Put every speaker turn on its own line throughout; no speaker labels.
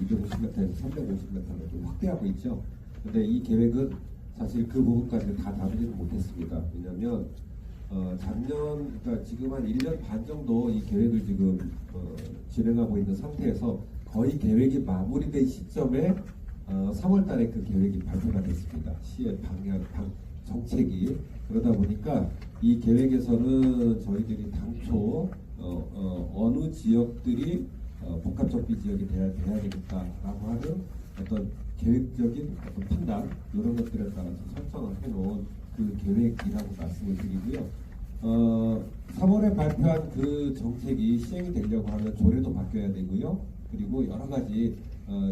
250m에서 350m로 좀 확대하고 있죠. 근데 이 계획은 사실 그 부분까지 다 다루지는 못했습니다. 왜냐하면 작년, 그러니까 지금 한 1년 반 정도 이 계획을 지금 진행하고 있는 상태에서 거의 계획이 마무리된 시점에 3월 달에 그 계획이 발표가 됐습니다. 시의 방향, 정책이. 그러다 보니까 이 계획에서는 저희들이 당초 어느 지역들이 복합적비 지역이 돼야 되겠다라고 하는 어떤 계획적인 어떤 판단 이런 것들에 따라서 설정을 해놓은 그 계획이라고 말씀을 드리고요. 3월에 발표한 그 정책이 시행이 되려고 하면 조례도 바뀌어야 되고요. 그리고 여러 가지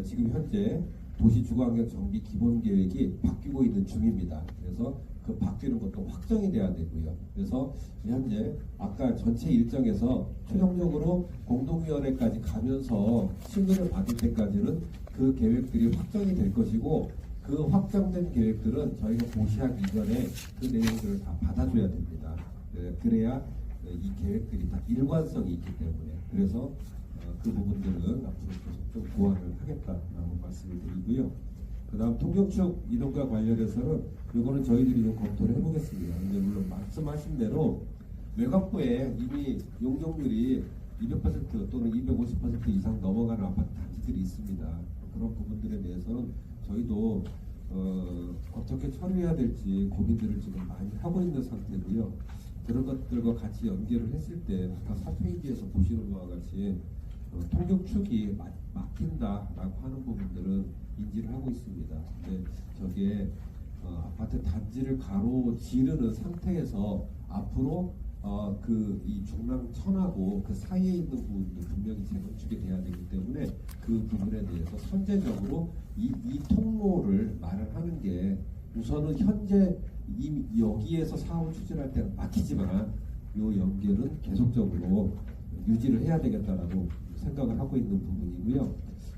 지금 현재 도시주거환경 정비 기본계획이 바뀌고 있는 중입니다. 그래서 그 바뀌는 것도 확정이 돼야 되고요. 그래서 현재 아까 전체 일정에서 최종적으로 공동위원회까지 가면서 심의를 받을 때까지는 그 계획들이 확정이 될 것이고 그 확정된 계획들은 저희가 고시하기 이전에 그 내용들을 다 받아줘야 됩니다. 그래야 이 계획들이 다 일관성이 있기 때문에 그래서 그 부분들은 앞으로 계속 좀 보완을 하겠다라고 말씀을 드리고요. 그 다음 통경축 이동과 관련해서는 이거는 저희들이 좀 검토를 해보겠습니다. 근데 물론 말씀하신 대로 외곽부에 이미 용적률이 200% 또는 250% 이상 넘어가는 아파트 단지들이 있습니다. 그런 부분들에 대해서는 저희도 어떻게 처리해야 될지 고민들을 지금 많이 하고 있는 상태고요. 그런 것들과 같이 연계를 했을 때 아까 4페이지에서 보시는 바와 같이 통경축이 막힌다라고 하는 부분들은 인지를 하고 있습니다. 근데 저게 아파트 단지를 가로지르는 상태에서 앞으로 이 중랑천하고 그 사이에 있는 부분도 분명히 재건축이 돼야 되기 때문에 그 부분에 대해서 선제적으로 이 통로를 마련하는 게 우선은 현재 여기에서 사업을 추진할 때는 막히지만 이 연계는 계속적으로 유지를 해야 되겠다라고 생각을 하고 있는 부분이고요.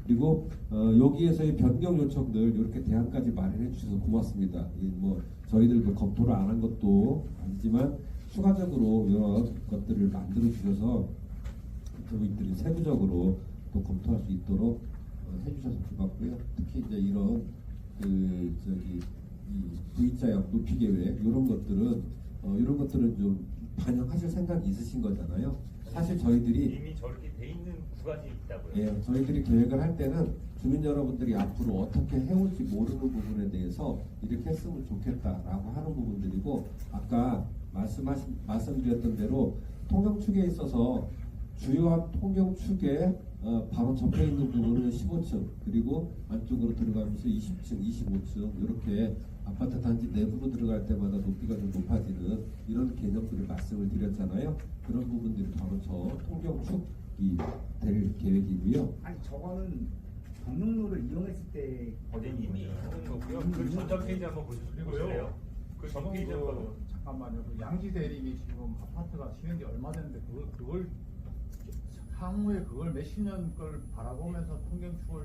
그리고 여기에서의 변경 요청들 이렇게 대안까지 마련해 주셔서 고맙습니다. 뭐 저희들도 검토를 안 한 것도 아니지만 추가적으로 이런 것들을 만들어 주셔서 저희들이 세부적으로 또 검토할 수 있도록 해주셔서 고맙고요. 특히 이제 이런 이 V자형 높이 계획 이런 것들은 좀 반영하실 생각이 있으신 거잖아요. 사실 저희들이
이미 저렇게 돼 있는 구간이 있다고요.
예, 저희들이 계획을 할 때는 주민 여러분들이 앞으로 어떻게 해올지 모르는 부분에 대해서 이렇게 했으면 좋겠다라고 하는 부분들이고 아까 말씀드렸던 대로 통경축에 있어서 주요한 통경축에 바로 접해 있는 부분은 15층 그리고 안쪽으로 들어가면서 20층, 25층 이렇게 아파트 단지 내부로 들어갈 때마다 높이가 좀 높아지는 이런 개념들을 말씀을 드렸잖아요. 그런 부분들이 바로 저 통경축이 될 계획이고요.
아니 저거는 경릉로를 이용했을 때
어제 이미 하는 거고요. 그 전전 페이지 한번 보실래요? 그 전 페이지 한번.
잠깐만요. 그 양지 대림이 지금 아파트가 지은 지 얼마 됐는데 그걸 향후에 그걸 몇십 년 걸 바라보면서 통경축을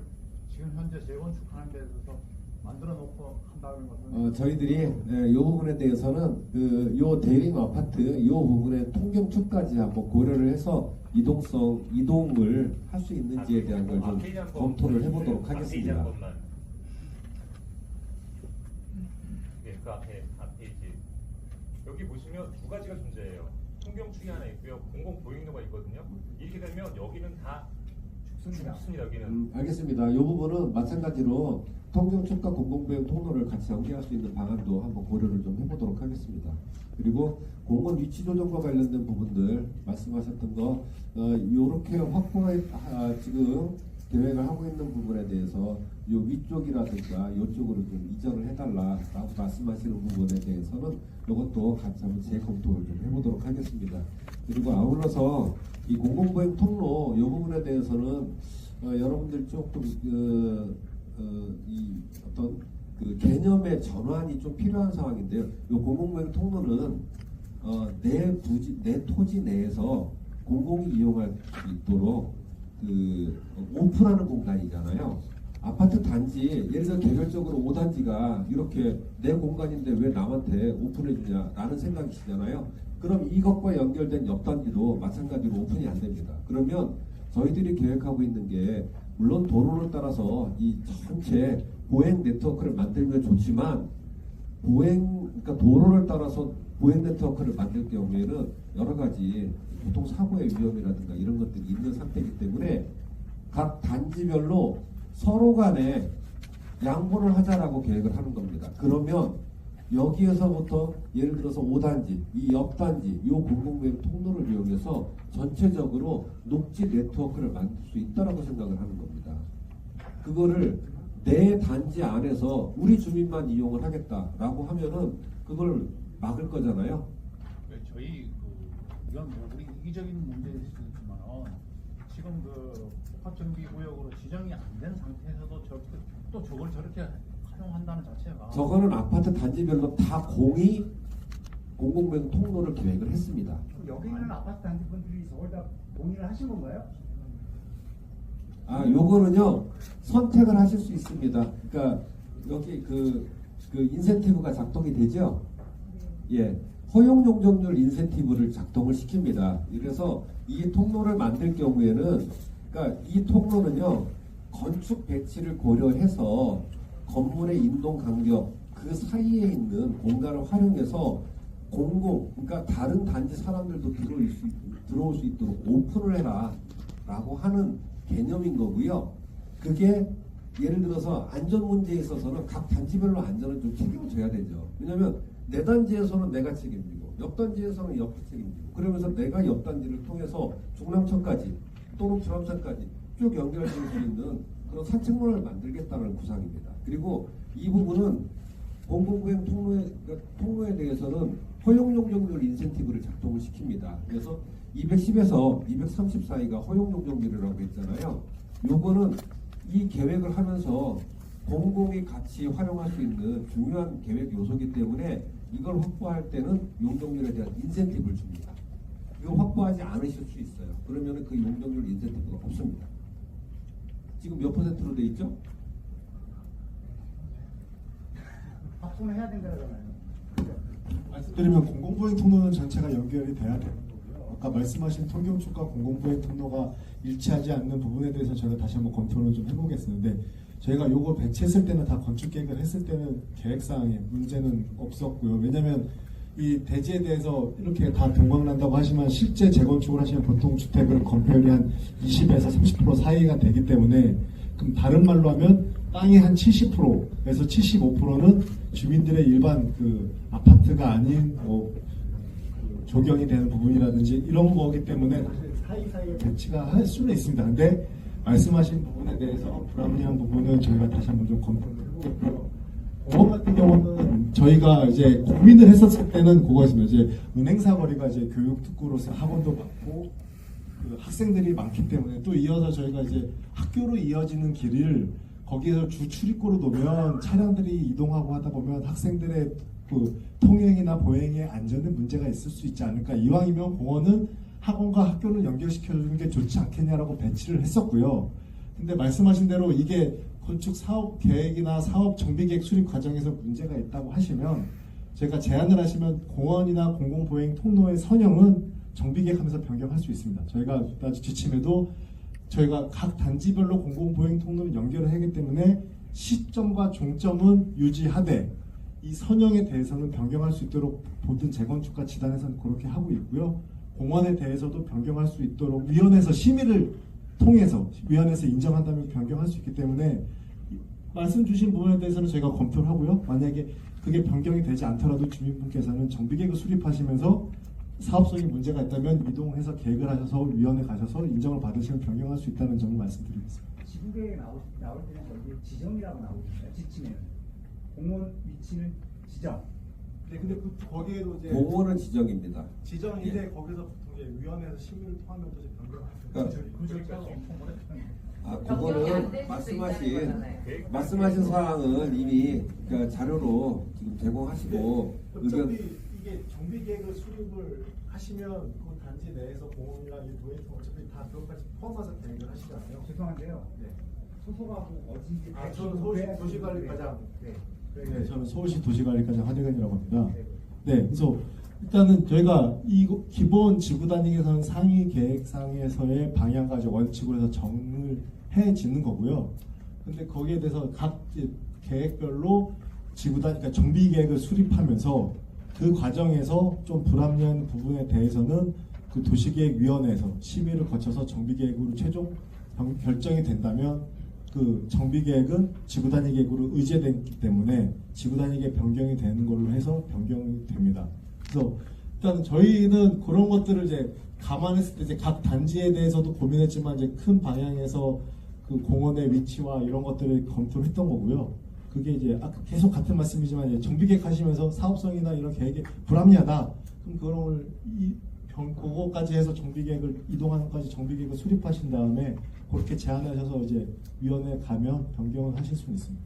지금 현재 재건축하는 데 있어서 만들어 놓고 한다는 것은
저희들이 이 부분에 대해서는 요 대림 아파트 이 부분에 통경축까지 한번 고려를 해서 이동을 할 수 있는지에 대한 걸 좀 검토를 해보도록 하겠습니다.
네, 그 앞에 페이지 여기 보시면 두 가지가 존재해요. 통경축이 하나 있고요, 공공보행로가 있거든요. 이렇게 되면 여기는 다 죽습니다. 여기는.
알겠습니다. 이 부분은 마찬가지로 통경축과 공공보행 통로를 같이 연계할 수 있는 방안도 한번 고려를 좀 해보도록 하겠습니다. 그리고 공원 위치 조정과 관련된 부분들 말씀하셨던 거 이렇게 확보해 지금 계획을 하고 있는 부분에 대해서 이 위쪽이라든가 이쪽으로 좀 이전을 해달라라고 말씀하시는 부분에 대해서는 이것도 같이 한번 재검토를 좀 해보도록 하겠습니다. 그리고 아울러서 이 공공보행 통로 이 부분에 대해서는 여러분들 조금 이 어떤 그 개념의 전환이 좀 필요한 상황인데요. 이 공공보행 통로는 내 토지 내에서 공공이 이용할 수 있도록 오픈하는 공간이잖아요. 아파트 단지 예를 들어 개별적으로 5단지가 이렇게 내 공간인데 왜 남한테 오픈해 주냐라는 생각이시잖아요. 그럼 이것과 연결된 옆 단지도 마찬가지로 오픈이 안 됩니다. 그러면 저희들이 계획하고 있는 게 물론 도로를 따라서 이 전체 보행 네트워크를 만들면 좋지만 그러니까 도로를 따라서 보행 네트워크를 만들 경우에는 여러 가지 교통 사고의 위험이라든가 이런 것들이 있는 상태이기 때문에 각 단지별로 서로 간에 양보를 하자라고 계획을 하는 겁니다. 그러면 여기에서부터 예를 들어서 5단지, 이 옆단지, 이 공공보행 통로를 이용해서 전체적으로 녹지 네트워크를 만들 수 있다라고 생각을 하는 겁니다. 그거를 내 단지 안에서 우리 주민만 이용을 하겠다라고 하면은 그걸 막을 거잖아요.
저희 이건 뭐 우리 이기적인 문제일 수도 있지만 지금 복합정비구역으로 지정이 안 된 상태에서도 또 저걸 저렇게 활용한다는 자체가
저거는 아파트 단지별로 다 공이 공공보행 통로를 계획을 했습니다.
여기 있는 아파트 단지 분들이 저걸 다 동의를 하신 건가요?
요거는요 선택을 하실 수 있습니다. 그러니까 여기 그 인센티브가 작동이 되죠. 예, 허용 용적률 인센티브를 작동을 시킵니다. 그래서 이 통로를 만들 경우에는, 그러니까 이 통로는요 건축 배치를 고려해서 건물의 인동 간격 그 사이에 있는 공간을 활용해서 그러니까 다른 단지 사람들도 들어올 수 있도록 오픈을 해라라고 하는 개념인 거고요. 그게 예를 들어서 안전 문제에 있어서는 각 단지별로 안전을 좀 책임을 져야 되죠. 왜냐하면 내 단지에서는 내가 책임지고 옆 단지에서는 옆이 책임지고 그러면서 내가 옆 단지를 통해서 중랑천까지 또는 불암산까지 쭉 연결될 수 있는 그런 산책로를 만들겠다는 구상입니다. 그리고 이 부분은 공공보행 통로에 대해서는 허용 용적률 인센티브를 작동을 시킵니다. 그래서 210에서 230 사이가 허용 용적률이라고 했잖아요. 요거는 이 계획을 하면서 공공이 같이 활용할 수 있는 중요한 계획 요소이기 때문에 이걸 확보할 때는 용적률에 대한 인센티브를 줍니다. 이거 확보하지 않으실 수 있어요. 그러면 그 용적률 인센티브가 없습니다. 지금 몇 %로 돼 있죠?
확보는 해야 된다잖아요.
말씀드리면 공공보행 통로는 전체가 연결이 돼야 되는 거고요. 아까 말씀하신 통경축과 공공보행 통로가 일치하지 않는 부분에 대해서 저희가 다시 한번 검토를 좀 해보겠는데 저희가 요거 배치했을 때는 다 건축 계획을 했을 때는 계획사항에 문제는 없었고요. 왜냐하면 이 대지에 대해서 이렇게 다 경광난다고 하지만 실제 재건축을 하시면 보통 주택은 건폐율이 한 20에서 30% 사이가 되기 때문에 그럼 다른 말로 하면 땅의 한 70%에서 75%는 주민들의 일반 아파트가 아닌 조경이 되는 부분이라든지 이런 거기 때문에 사이사이에 배치가 할 수는 있습니다. 근데 말씀하신 부분에 대해서 불합리한 부분은 저희가 다시 한번 좀 검토를 해보겠고요. 공원 같은 경우는 저희가 이제 고민을 했었을 때는 그거였습니다. 이제 은행사 거리가 이제 교육 특구로서 학원도 많고 학생들이 많기 때문에 또 이어서 저희가 이제 학교로 이어지는 길을 거기에서 주 출입구로 놓으면 차량들이 이동하고 하다 보면 학생들의 통행이나 보행에 안전에 문제가 있을 수 있지 않을까. 이왕이면 공원은 학원과 학교를 연결시켜주는 게 좋지 않겠냐라고 배치를 했었고요. 근데 말씀하신 대로 이게 건축 사업 계획이나 사업 정비 계획 수립 과정에서 문제가 있다고 하시면 제가 제안을 하시면 공원이나 공공보행 통로의 선형은 정비 계획하면서 변경할 수 있습니다. 저희가 지침에도 저희가 각 단지별로 공공보행 통로를 연결을 하기 때문에 시점과 종점은 유지하되 이 선형에 대해서는 변경할 수 있도록 모든 재건축가 지단에서는 그렇게 하고 있고요. 공원에 대해서도 변경할 수 있도록 위원회에서 심의를 통해서 위원회에서 인정한다면 변경할 수 있기 때문에 말씀 주신 부분에 대해서는 저희가 검토를 하고요. 만약에 그게 변경이 되지 않더라도 주민분께서는 정비계획을 수립하시면서 사업성에 문제가 있다면 이동해서 계획을 하셔서 위원회 가셔서 인정을 받으시면 변경할 수 있다는 점을 말씀드리겠습니다.
지구계획 나올 때는 저기 지정이라고 나오거든요. 지침에는 공원 위치는 지정.
네, 근데 거기에도 이제
공원은 지정입니다.
지정인데 거기서 보통 이제 위원회에서 심의를 통하면 또 변경을
그거는 말씀하신 사항은 이미 자료로 지금 제공하시고
어차피 이게 정비 계획을 수립을 하시면 그 단지 내에서 공원이랑 이 도행 어차피 다 그것까지 포함해서 계획을 하시잖아요.
죄송한데요.
네.
소속하고 어딘지
저는 서울시 도시관리과장.
네.
저는 서울시 도시관리과장 하대근이라고 합니다. 네, 그래서 일단은 저희가 이 기본 지구 단위에서는 상위 계획상에서의 방향과 원칙으로 해서 정을 해지는 거고요. 근데 거기에 대해서 각 이제 계획별로 지구단, 그러니까 정비 계획을 수립하면서 그 과정에서 좀 불합리한 부분에 대해서는 그 도시계획위원회에서 심의를 거쳐서 정비계획으로 최종 결정이 된다면 그 정비계획은 지구단위 계획으로 의제되기 때문에 지구단위 계획 변경이 되는 걸로 해서 변경이 됩니다. 그래서 일단 저희는 그런 것들을 이제 감안했을 때 이제 각 단지에 대해서도 고민했지만 이제 큰 방향에서 그 공원의 위치와 이런 것들을 검토를 했던 거고요. 그게 이제 아까 계속 같은 말씀이지만 이제 정비계획 하시면서 사업성이나 이런 계획이 불합리하다. 그럼 그걸 그거까지 해서 정비계획을 이동하는 것까지 정비계획을 수립하신 다음에 그렇게 제안하셔서 이제 위원회에 가면 변경을 하실 수는 있습니다.